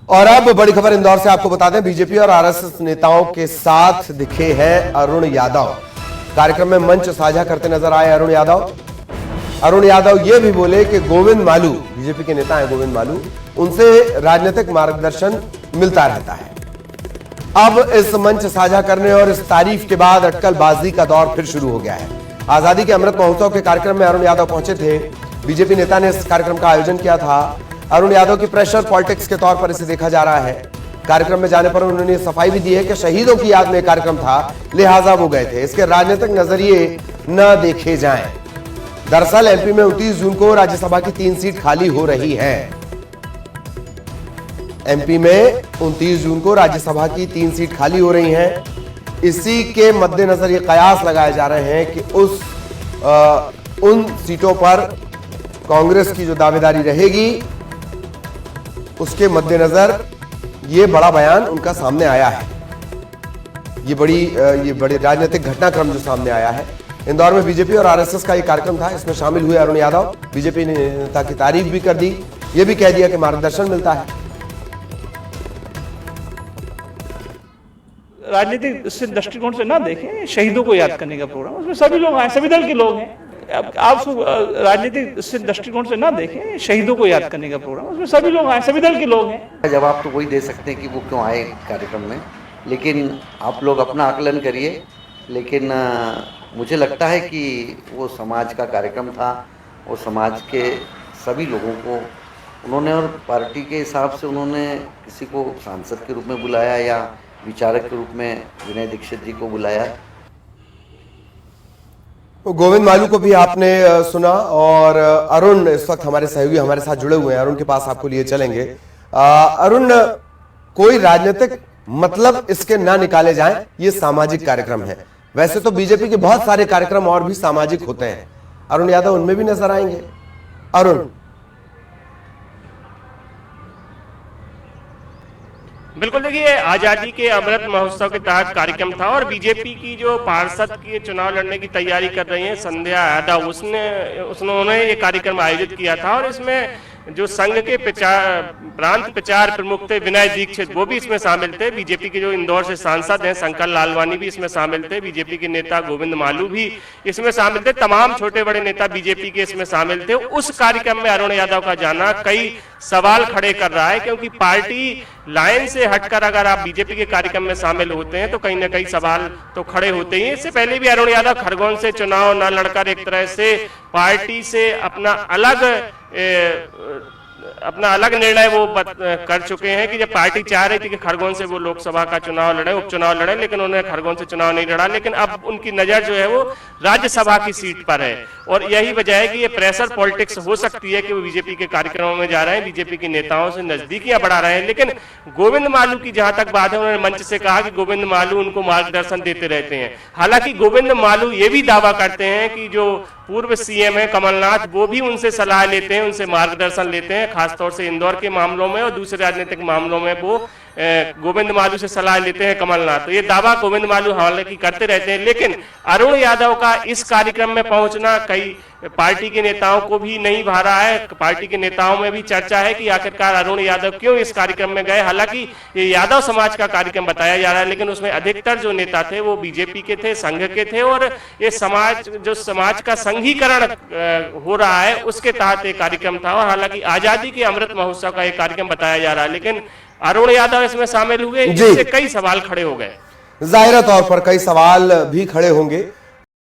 और अब बड़ी खबर इंदौर से आपको बता दें, बीजेपी और आरएसएस नेताओं के साथ दिखे हैं अरुण यादव। कार्यक्रम में मंच साझा करते नजर आए अरुण यादव ये भी बोले कि गोविंद मालू, बीजेपी के नेता हैं गोविंद मालू, उनसे राजनीतिक मार्गदर्शन मिलता रहता है। अब इस मंच साझा करने और इस तारीफ के बाद अटकलबाजी का दौर फिर शुरू हो गया है। आजादी के अमृत महोत्सव के कार्यक्रम में अरुण यादव पहुंचे थे। बीजेपी नेता ने इस कार्यक्रम का आयोजन किया था। अरुण यादव की प्रेशर पॉलिटिक्स के तौर पर इसे देखा जा रहा है। कार्यक्रम में जाने पर उन्होंने सफाई भी दी है कि शहीदों की याद में कार्यक्रम था, लिहाजा वो गए थे, इसके राजनीतिक नजरिए न देखे जाएं। दरअसल एमपी में 29 जून को राज्यसभा की 3 सीट खाली हो रही है। एमपी में 29 जून को राज्यसभा की 3 सीट खाली हो रही हैं। इसी के मद्देनजर ये कयास लगाए जा रहे हैं कि उन सीटों पर कांग्रेस की जो दावेदारी रहेगी, उसके मद्देनजर ये बड़ा बयान उनका सामने आया है। ये बड़ी राजनीतिक घटनाक्रम जो सामने आया है। इंदौर में बीजेपी और आरएसएस का ये कार्यक्रम था, इसमें शामिल हुए अरुण यादव। बीजेपी ने नेता की तारीफ भी कर दी, ये भी कह दिया कि मार्गदर्शन मिलता है। राजनीतिक दृष्टिकोण से ना देखें, शहीदों को याद करने का प्रोग्राम, उसमें सभी लोग आए, सभी दल के लोग हैं। आप राजनीतिक दृष्टिकोण से ना देखें, शहीदों को याद करने का प्रोग्राम, उसमें सभी लोग आए, सभी दल के लोग हैं। जवाब तो वही दे सकते हैं कि वो क्यों आए कार्यक्रम में, लेकिन आप लोग अपना आकलन करिए। लेकिन मुझे लगता है कि वो समाज का कार्यक्रम था और समाज के सभी लोगों को उन्होंने, और पार्टी के हिसाब से उन्होंने किसी को सांसद के रूप में बुलाया या विचारक के रूप में विनय दीक्षित जी को बुलाया। गोविंद मालू को भी आपने सुना, और अरुण इस वक्त हमारे सहयोगी हमारे साथ जुड़े हुए हैं, अरुण के पास आपको लिए चलेंगे। अरुण, कोई राजनीतिक मतलब इसके ना निकाले जाएं, ये सामाजिक कार्यक्रम है। वैसे तो बीजेपी के बहुत सारे कार्यक्रम और भी सामाजिक होते हैं, अरुण यादव उनमें भी नजर आएंगे। अरुण, बिल्कुल, देखिए आजादी के अमृत महोत्सव के तहत कार्यक्रम था और बीजेपी की जो पार्षद की चुनाव लड़ने की तैयारी कर रही है संध्या यादव, उन्होंने ये कार्यक्रम आयोजित किया था। और इसमें जो संघ के प्रांत प्रचार प्रमुख थे विनय दीक्षित, वो भी इसमें शामिल थे। बीजेपी के जो इंदौर से सांसद हैं शंकर लालवानी भी इसमें शामिल थे। बीजेपी के नेता गोविंद मालू भी इसमें शामिल थे। तमाम छोटे बड़े नेता बीजेपी के इसमें शामिल थे। उस कार्यक्रम में अरुण यादव का जाना कई सवाल खड़े कर रहा है, क्योंकि पार्टी लाइन से हटकर अगर आप बीजेपी के कार्यक्रम में शामिल होते हैं तो कहीं ना कहीं सवाल तो खड़े होते ही। इससे पहले भी अरुण यादव खरगोन से चुनाव न लड़कर एक तरह से पार्टी से अपना अलग निर्णय वो कर चुके हैं कि जब पार्टी चाह रही थी कि खरगोन से वो लोकसभा का चुनाव लड़े, उपचुनाव लड़े, लेकिन उन्होंने खरगोन से चुनाव नहीं लड़ा। लेकिन अब उनकी नजर जो है वो राज्यसभा की सीट पर है, और यही वजह है कि ये प्रेशर पॉलिटिक्स हो सकती है कि वो बीजेपी के कार्यक्रमों में जा रहे हैं, बीजेपी के नेताओं से नजदीकियां बढ़ा रहे हैं। लेकिन गोविंद मालू की जहां तक बात है, उन्होंने मंच से कहा कि गोविंद मालू उनको मार्गदर्शन देते रहते हैं। हालांकि गोविंद मालू ये भी दावा करते हैं कि जो पूर्व सीएम है कमलनाथ, वो भी उनसे सलाह लेते हैं, उनसे मार्गदर्शन लेते हैं, खासतौर से इंदौर के मामलों में और दूसरे राजनीतिक मामलों में वो गोविंद मालू से सलाह लेते हैं कमलनाथ। तो ये दावा गोविंद मालू हालांकि करते रहते हैं। लेकिन अरुण यादव का इस कार्यक्रम में पहुंचना कई पार्टी के नेताओं को भी नहीं भा रहा है। पार्टी के नेताओं में भी चर्चा है कि आखिरकार अरुण यादव क्यों इस कार्यक्रम में गए। हालांकि ये यादव समाज का कार्यक्रम बताया जा रहा है, लेकिन उसमें अधिकतर जो नेता थे वो बीजेपी के थे, संघ के थे, और ये समाज का संघीकरण हो रहा है, उसके तहत एक कार्यक्रम था। और हालांकि आजादी के अमृत महोत्सव का एक कार्यक्रम बताया जा रहा है, लेकिन अरुण यादव इसमें शामिल हुए, जिससे कई सवाल खड़े हो गए। जाहिर तौर पर कई सवाल भी खड़े होंगे।